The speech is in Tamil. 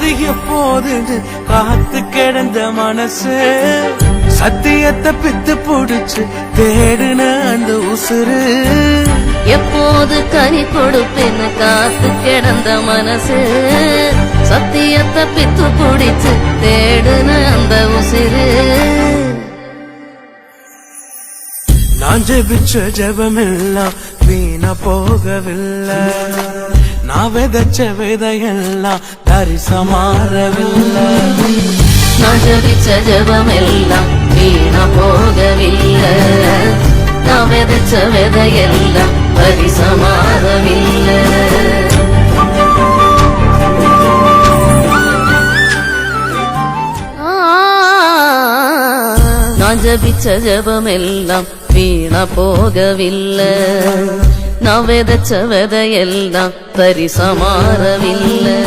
அது எப்போதுன்னு காத்து கிடந்த மனசு சத்தியத்தை பித்து புடிச்சு தேடுன அந்த உசுறு எப்போது கனி கொடுப்பேன்னு காத்து கிடந்த மனசு சத்தியத்தை பித்து புடிச்சு தேடுன அந்த உசுறு நான் ஜெபிச்ச ஜெபமெல்லாம் வீணா போகவில்லை நான் விதைச்ச விதையெல்லாம் தரிசமாறவில்லை நான் ஜெபிச்ச ஜெபமெல்லாம் வீணா போகவில்லை நான் விதைச்ச விதையெல்லாம் பரிசமாறவில்லை நான் ஜபிச்ச ஜபமெல்லாம் வீணா போகவில்லை நான் விதைச்ச விதையெல்லாம் பரிசமாறவில்லை